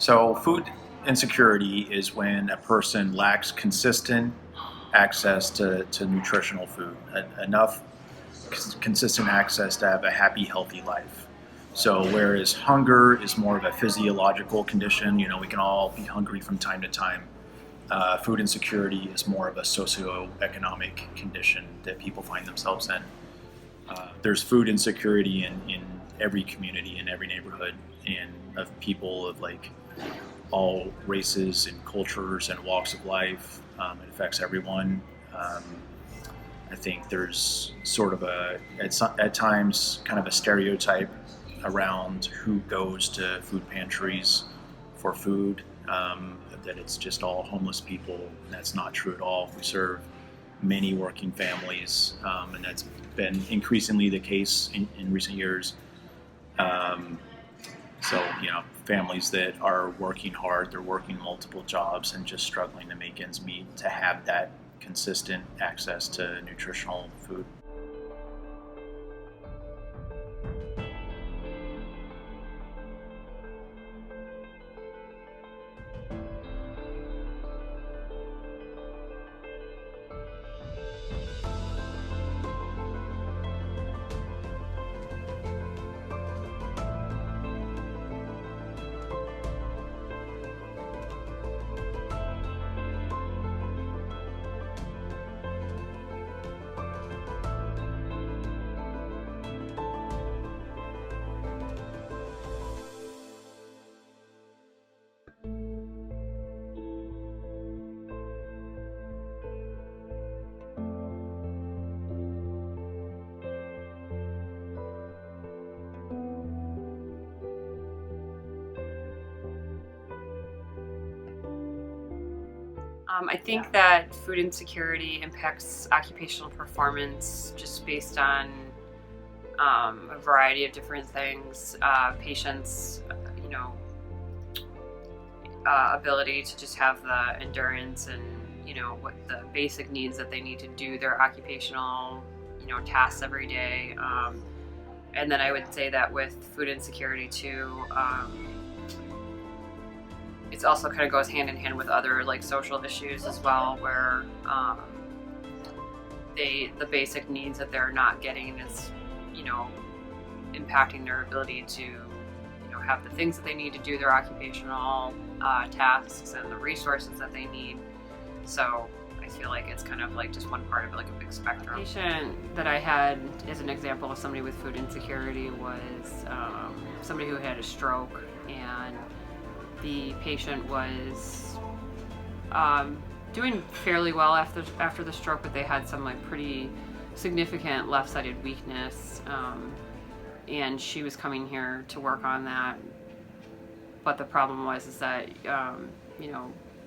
So, food insecurity is when a person lacks consistent access to nutritional food, enough consistent access to have a happy, healthy life. So, whereas hunger is more of a physiological condition, we can all be hungry from time to time. Food insecurity is more of a socioeconomic condition that people find themselves in. There's food insecurity in every community, in every neighborhood, and of people of like all races and cultures and walks of life. It affects everyone. Um, I think there's sort of at times, kind of a stereotype around who goes to food pantries for food, that it's just all homeless people. And that's not true at all. We serve many working families, and that's been increasingly the case in recent years. Um, so, families that are working hard, they're working multiple jobs and just struggling to make ends meet to have that consistent access to nutritional food. I think that food insecurity impacts occupational performance just based on a variety of different things. Patients, ability to just have the endurance and what the basic needs that they need to do their occupational tasks every day. And then I would say that with food insecurity too. It also kind of goes hand in hand with other like social issues as well, where the basic needs that they're not getting is impacting their ability to have the things that they need to do their occupational tasks and the resources that they need. So I feel like it's kind of like just one part of like a big spectrum. The patient that I had as an example of somebody with food insecurity was somebody who had a stroke, and the patient was doing fairly well after the stroke, but they had some like pretty significant left-sided weakness, and she was coming here to work on that. But the problem was is that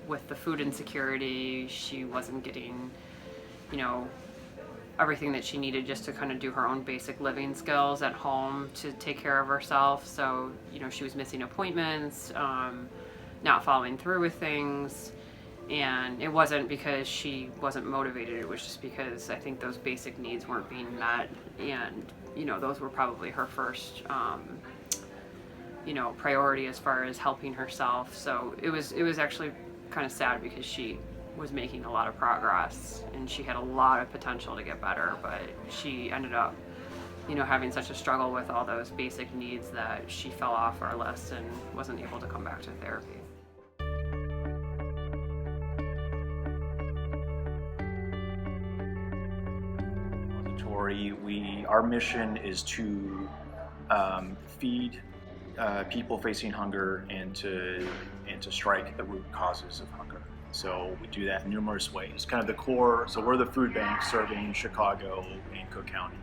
with the food insecurity, she wasn't getting everything that she needed just to kind of do her own basic living skills at home to take care of herself. So, she was missing appointments, not following through with things. And it wasn't because she wasn't motivated. It was just because I think those basic needs weren't being met. And, those were probably her first, priority as far as helping herself. So it was actually kind of sad because she was making a lot of progress and she had a lot of potential to get better, but she ended up having such a struggle with all those basic needs that she fell off our list and wasn't able to come back to therapy. Our mission is to feed people facing hunger and to strike the root causes of hunger. So we do that in numerous ways. Kind of the core. So we're the food bank serving Chicago and Cook County,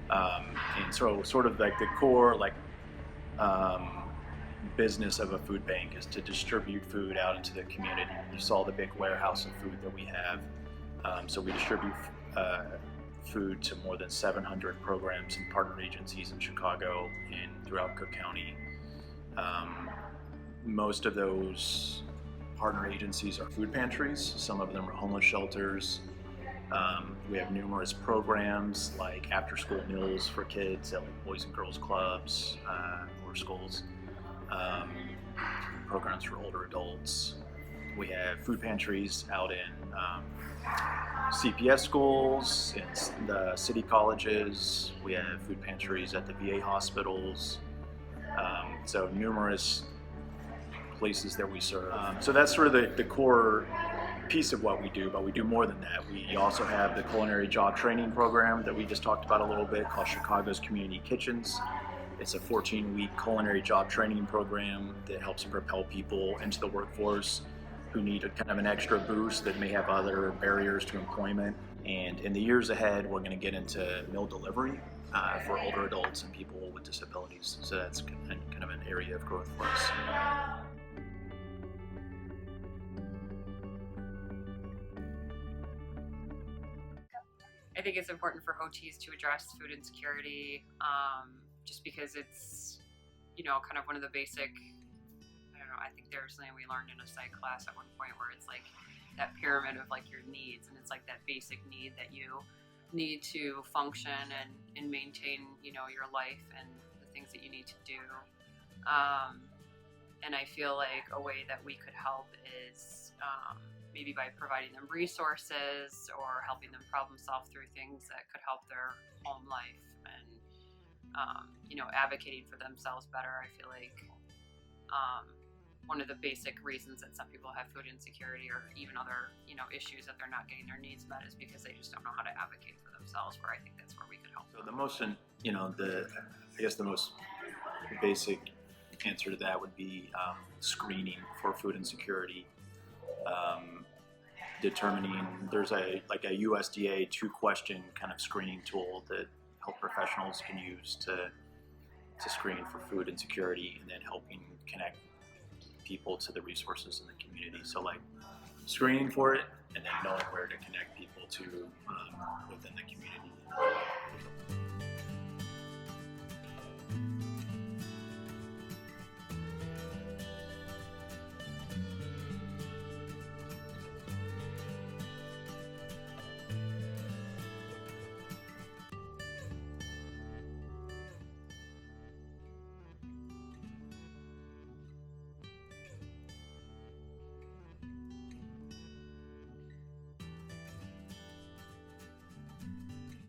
and so sort of like the core um, business of a food bank is to distribute food out into the community. You saw the big warehouse of food that we have. So we distribute food to more than 700 programs and partner agencies in Chicago and throughout Cook County. Most of those partner agencies are food pantries. Some of them are homeless shelters. We have numerous programs like after-school meals for kids at like Boys and Girls Clubs or schools. programs for older adults. We have food pantries out in CPS schools, in the city colleges. We have food pantries at the VA hospitals. So numerous places that we serve. So that's sort of the core piece of what we do, but we do more than that. We also have the culinary job training program that we just talked about a little bit, called Chicago's Community Kitchens. It's a 14-week culinary job training program that helps propel people into the workforce who need a kind of an extra boost that may have other barriers to employment. And in the years ahead, we're going to get into meal delivery for older adults and people with disabilities. So that's kind of an area of growth for us. I think it's important for OTs to address food insecurity, just because it's, kind of one of the basic, I don't know, I think there's something we learned in a psych class at one point where it's like that pyramid of like your needs, and it's like that basic need that you need to function and maintain, your life and the things that you need to do. And I feel like a way that we could help is maybe by providing them resources or helping them problem solve through things that could help their home life and, advocating for themselves better. I feel like one of the basic reasons that some people have food insecurity or even other, issues that they're not getting their needs met is because they just don't know how to advocate for themselves, where I think that's where we could help. So the most, the most basic answer to that would be screening for food insecurity. Determining, there's a USDA 2-question kind of screening tool that health professionals can use to screen for food insecurity, and then helping connect people to the resources in the community. So like screening for it, and then knowing where to connect people to within the community.